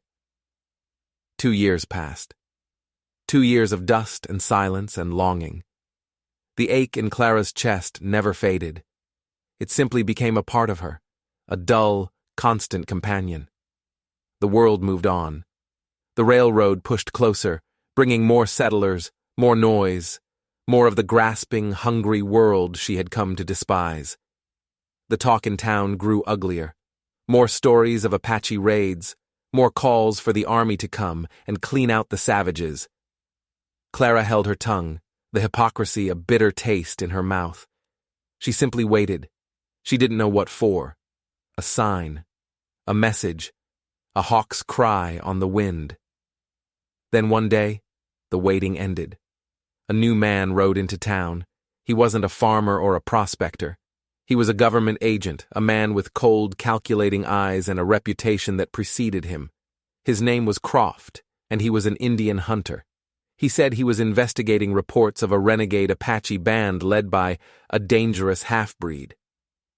[SPEAKER 1] 2 years passed. 2 years of dust and silence and longing. The ache in Clara's chest never faded. It simply became a part of her, a dull, constant companion. The world moved on. The railroad pushed closer, bringing more settlers, more noise, more of the grasping, hungry world she had come to despise. The talk in town grew uglier. More stories of Apache raids, more calls for the army to come and clean out the savages. Clara held her tongue, the hypocrisy a bitter taste in her mouth. She simply waited. She didn't know what for. A sign, a message, a hawk's cry on the wind. Then one day, the waiting ended. A new man rode into town. He wasn't a farmer or a prospector. He was a government agent, a man with cold, calculating eyes and a reputation that preceded him. His name was Croft, and he was an Indian hunter. He said he was investigating reports of a renegade Apache band led by a dangerous half-breed.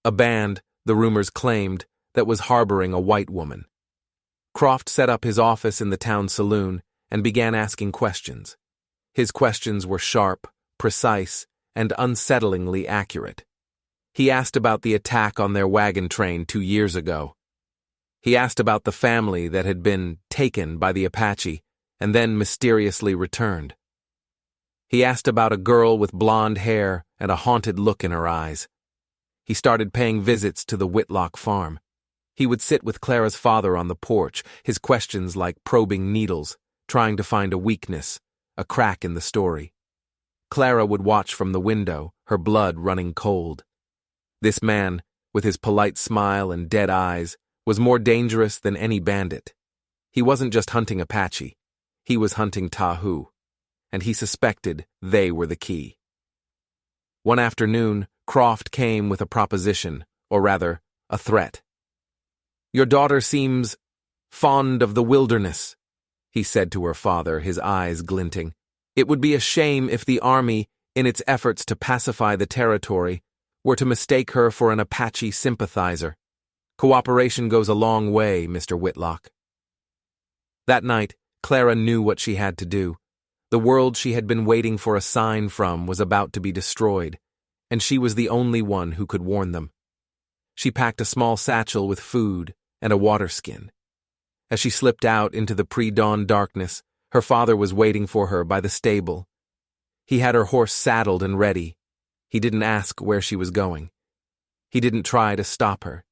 [SPEAKER 1] A band, the rumors claimed, that was harboring a white woman. Croft set up his office in the town saloon and began asking questions. His questions were sharp, precise, and unsettlingly accurate. He asked about the attack on their wagon train 2 years ago. He asked about the family that had been taken by the Apache and then mysteriously returned. He asked about a girl with blonde hair and a haunted look in her eyes. He started paying visits to the Whitlock farm. He would sit with Clara's father on the porch, his questions like probing needles, trying to find a weakness, a crack in the story. Clara would watch from the window, her blood running cold. This man, with his polite smile and dead eyes, was more dangerous than any bandit. He wasn't just hunting Apache. He was hunting Tahu, and he suspected they were the key. One afternoon, Croft came with a proposition, or rather, a threat. "Your daughter seems fond of the wilderness," he said to her father, his eyes glinting. "It would be a shame if the army, in its efforts to pacify the territory, were to mistake her for an Apache sympathizer. Cooperation goes a long way, Mr. Whitlock." That night, Clara knew what she had to do. The world she had been waiting for a sign from was about to be destroyed, and she was the only one who could warn them. She packed a small satchel with food and a water skin. As she slipped out into the pre-dawn darkness, her father was waiting for her by the stable. He had her horse saddled and ready. He didn't ask where she was going. He didn't try to stop her.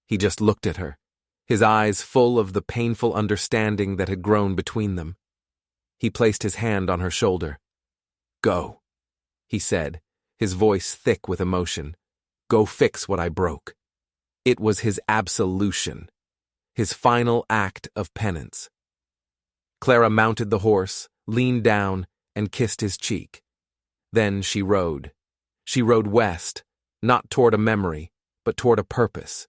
[SPEAKER 1] He just looked at her, his eyes full of the painful understanding that had grown between them. He placed his hand on her shoulder. "Go," he said, his voice thick with emotion. "Go fix what I broke." It was his absolution, his final act of penance. Clara mounted the horse, leaned down, and kissed his cheek. Then she rode. She rode west, not toward a memory, but toward a purpose.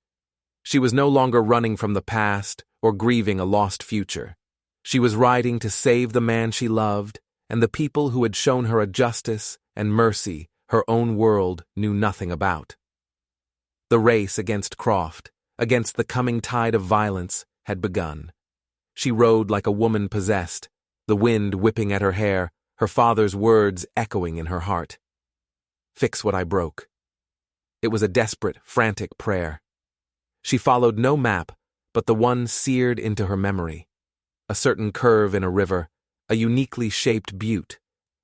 [SPEAKER 1] She was no longer running from the past or grieving a lost future. She was riding to save the man she loved and the people who had shown her a justice and mercy her own world knew nothing about. The race against Croft, against the coming tide of violence, had begun. She rode like a woman possessed, the wind whipping at her hair, her father's words echoing in her heart. "Fix what I broke." It was a desperate, frantic prayer. She followed no map, but the one seared into her memory. A certain curve in a river, a uniquely shaped butte,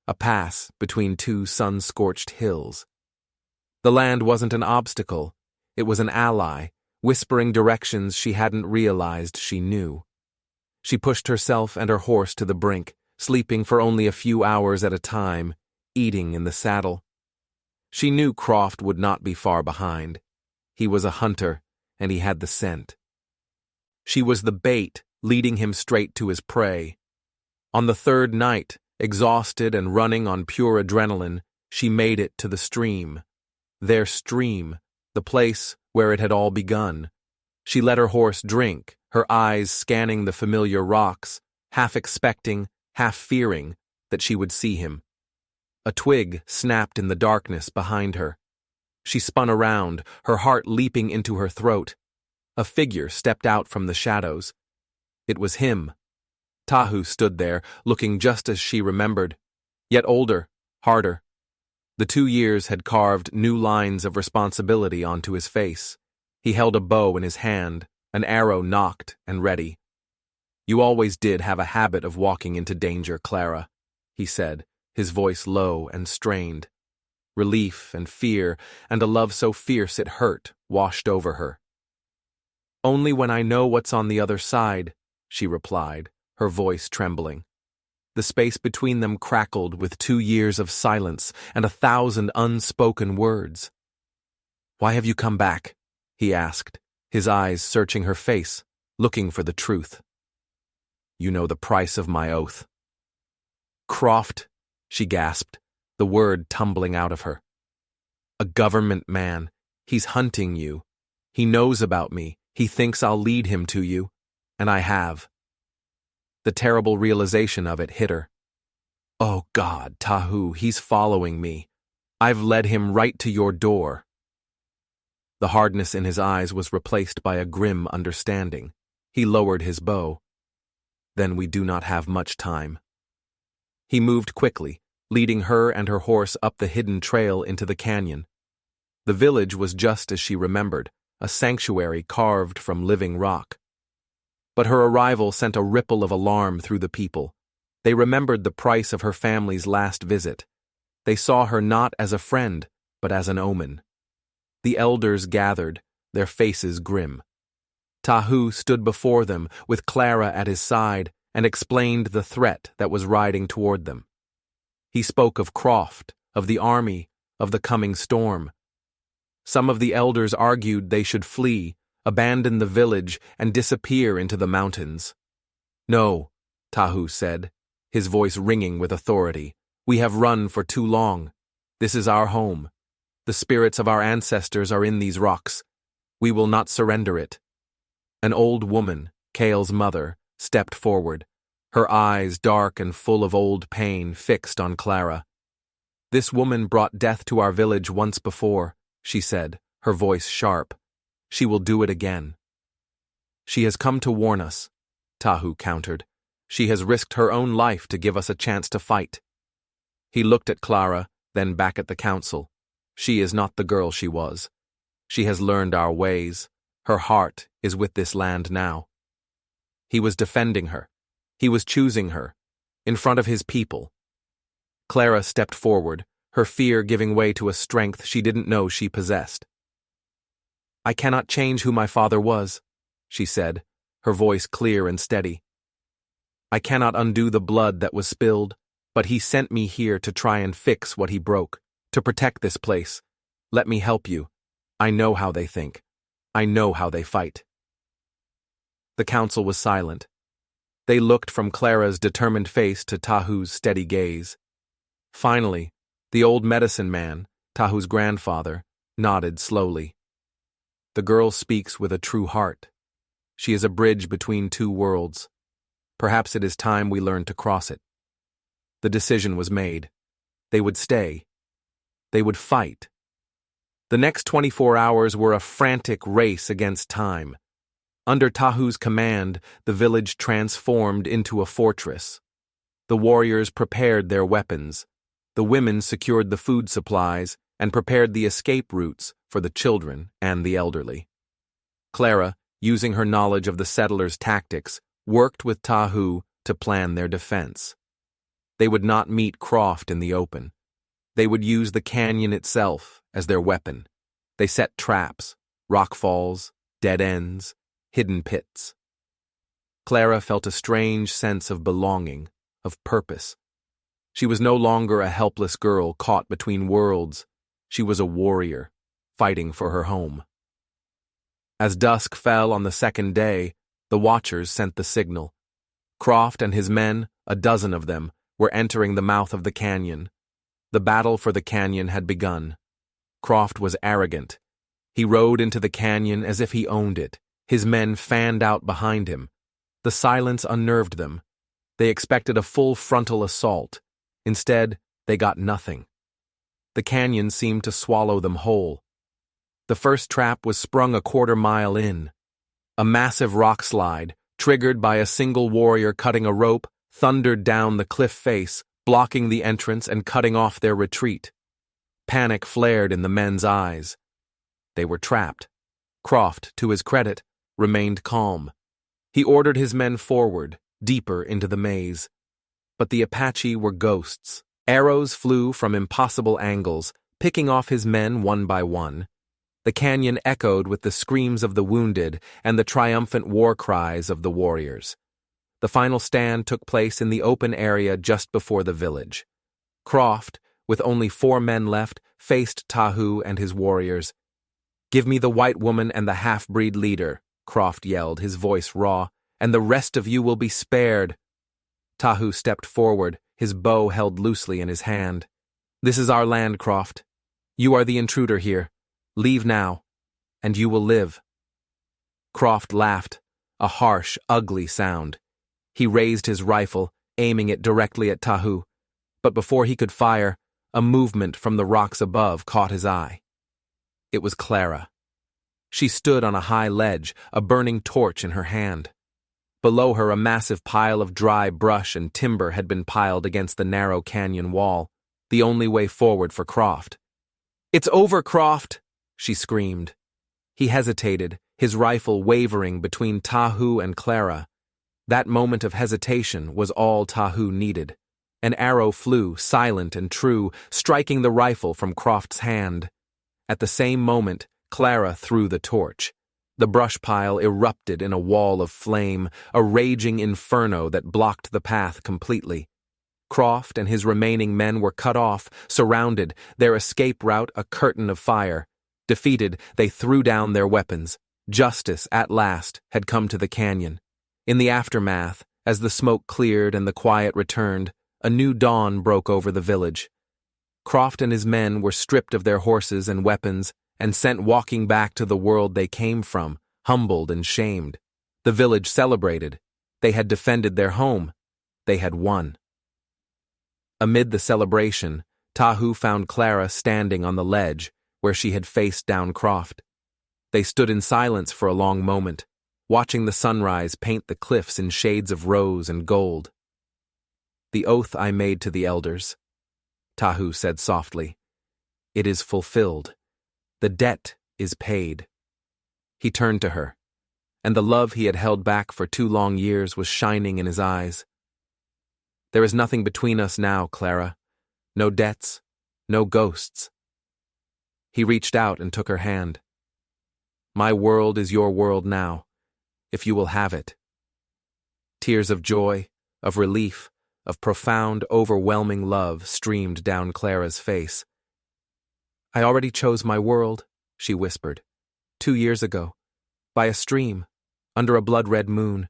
[SPEAKER 1] a pass between two sun-scorched hills. The land wasn't an obstacle, it was an ally, whispering directions she hadn't realized she knew. She pushed herself and her horse to the brink, sleeping for only a few hours at a time, eating in the saddle. She knew Croft would not be far behind. He was a hunter, and he had the scent. She was the bait, leading him straight to his prey. On the third night, exhausted and running on pure adrenaline, she made it to the stream. Their stream, the place where it had all begun. She let her horse drink, her eyes scanning the familiar rocks, half expecting, half fearing that she would see him. A twig snapped in the darkness behind her. She spun around, her heart leaping into her throat. A figure stepped out from the shadows. It was him. Tahu stood there, looking just as she remembered, yet older, harder. The 2 years had carved new lines of responsibility onto his face. He held a bow in his hand, an arrow nocked and ready. "You always did have a habit of walking into danger, Clara," he said, his voice low and strained. Relief and fear, and a love so fierce it hurt, washed over her. "Only when I know what's on the other side," she replied, her voice trembling. The space between them crackled with 2 years of silence and 1,000 unspoken words. "Why have you come back?" he asked, his eyes searching her face, looking for the truth. "You know the price of my oath." "Croft," she gasped, the word tumbling out of her. "A government man. He's hunting you. He knows about me. He thinks I'll lead him to you. And I have." The terrible realization of it hit her. "Oh God, Tahu, he's following me. I've led him right to your door." The hardness in his eyes was replaced by a grim understanding. He lowered his bow. "Then we do not have much time." He moved quickly, leading her and her horse up the hidden trail into the canyon. The village was just as she remembered, a sanctuary carved from living rock. But her arrival sent a ripple of alarm through the people. They remembered the price of her family's last visit. They saw her not as a friend, but as an omen. The elders gathered, their faces grim. Tahu stood before them, with Clara at his side, and explained the threat that was riding toward them. He spoke of Croft, of the army, of the coming storm. Some of the elders argued they should flee, abandon the village, and disappear into the mountains. "No," Tahu said, his voice ringing with authority. "We have run for too long. This is our home. The spirits of our ancestors are in these rocks. We will not surrender it." An old woman, Kale's mother, stepped forward, her eyes dark and full of old pain fixed on Clara. "This woman brought death to our village once before," she said, her voice sharp. "She will do it again." "She has come to warn us," Tahu countered. "She has risked her own life to give us a chance to fight." He looked at Clara, then back at the council. She is not the girl she was. She has learned our ways. Her heart is with this land now. He was defending her. He was choosing her, in front of his people. Clara stepped forward, her fear giving way to a strength she didn't know she possessed. "I cannot change who my father was," she said, her voice clear and steady. "I cannot undo the blood that was spilled, but he sent me here to try and fix what he broke, to protect this place. Let me help you. I know how they think. I know how they fight." The council was silent. They looked from Clara's determined face to Tahu's steady gaze. Finally, the old medicine man, Tahu's grandfather, nodded slowly. "The girl speaks with a true heart. She is a bridge between two worlds. Perhaps it is time we learn to cross it." The decision was made. They would stay. They would fight. The next 24 hours were a frantic race against time. Under Tahu's command, the village transformed into a fortress. The warriors prepared their weapons. The women secured the food supplies and prepared the escape routes for the children and the elderly. Clara, using her knowledge of the settlers' tactics, worked with Tahu to plan their defense. They would not meet Croft in the open. They would use the canyon itself as their weapon. They set traps, rockfalls, dead ends, hidden pits. Clara felt a strange sense of belonging, of purpose. She was no longer a helpless girl caught between worlds. She was a warrior, fighting for her home. As dusk fell on the second day, the watchers sent the signal. Croft and his men, a dozen of them, were entering the mouth of the canyon. The battle for the canyon had begun. Croft was arrogant. He rode into the canyon as if he owned it. His men fanned out behind him. The silence unnerved them. They expected a full frontal assault. Instead, they got nothing. The canyon seemed to swallow them whole. The first trap was sprung a quarter-mile in. A massive rock slide, triggered by a single warrior cutting a rope, thundered down the cliff face, blocking the entrance and cutting off their retreat. Panic flared in the men's eyes. They were trapped. Croft, to his credit, remained calm. He ordered his men forward, deeper into the maze. But the Apache were ghosts. Arrows flew from impossible angles, picking off his men one by one. The canyon echoed with the screams of the wounded and the triumphant war cries of the warriors. The final stand took place in the open area just before the village. Croft, with only 4 men left, faced Tahu and his warriors. "Give me the white woman and the half-breed leader," Croft yelled, his voice raw, "and the rest of you will be spared." Tahu stepped forward, his bow held loosely in his hand. "This is our land, Croft. You are the intruder here. Leave now, and you will live." Croft laughed, a harsh, ugly sound. He raised his rifle, aiming it directly at Tahu, but before he could fire, a movement from the rocks above caught his eye. It was Clara. She stood on a high ledge, a burning torch in her hand. Below her, a massive pile of dry brush and timber had been piled against the narrow canyon wall, the only way forward for Croft. "It's over, Croft!" she screamed. He hesitated, his rifle wavering between Tahu and Clara. That moment of hesitation was all Tahu needed. An arrow flew, silent and true, striking the rifle from Croft's hand. At the same moment, Clara threw the torch. The brush pile erupted in a wall of flame, a raging inferno that blocked the path completely. Croft and his remaining men were cut off, surrounded, their escape route a curtain of fire. Defeated, they threw down their weapons. Justice, at last, had come to the canyon. In the aftermath, as the smoke cleared and the quiet returned, a new dawn broke over the village. Croft and his men were stripped of their horses and weapons and sent walking back to the world they came from, humbled and shamed. The village celebrated. They had defended their home. They had won. Amid the celebration, Tahu found Clara standing on the ledge where she had faced down Croft. They stood in silence for a long moment, watching the sunrise paint the cliffs in shades of rose and gold. "The oath I made to the elders," Tahu said softly. "It is fulfilled. The debt is paid." He turned to her. and the love he had held back for 2 long years was shining in his eyes. "There is nothing between us now, Clara. No debts, no ghosts." He reached out and took her hand. "My world is your world now, if you will have it." Tears of joy, of relief, of profound, overwhelming love streamed down Clara's face. "I already chose my world," she whispered, 2 years ago, by a stream, under a blood-red moon."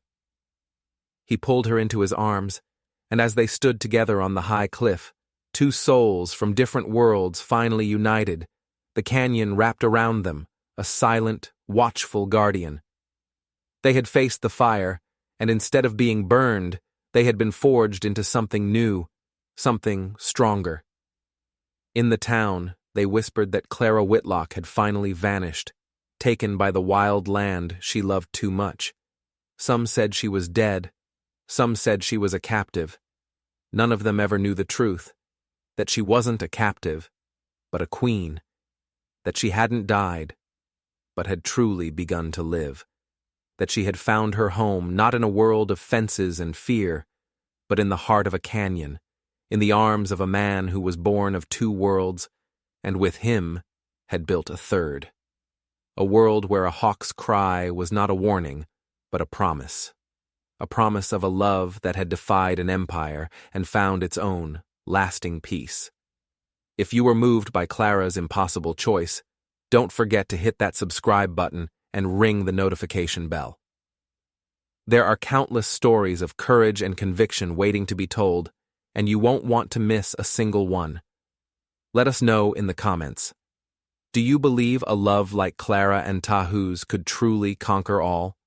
[SPEAKER 1] He pulled her into his arms, and as they stood together on the high cliff, two souls from different worlds finally united, the canyon wrapped around them, a silent, watchful guardian. They had faced the fire, and instead of being burned, they had been forged into something new, something stronger. In the town, they whispered that Clara Whitlock had finally vanished, taken by the wild land she loved too much. Some said she was dead, some said she was a captive. None of them ever knew the truth, that she wasn't a captive, but a queen, that she hadn't died, but had truly begun to live, that she had found her home not in a world of fences and fear, but in the heart of a canyon, in the arms of a man who was born of 2 worlds, and with him had built a third. A world where a hawk's cry was not a warning, but a promise of a love that had defied an empire and found its own, lasting peace. If you were moved by Clara's impossible choice, don't forget to hit that subscribe button and ring the notification bell. There are countless stories of courage and conviction waiting to be told, and you won't want to miss a single one. Let us know in the comments. Do you believe a love like Clara and Tahu's could truly conquer all?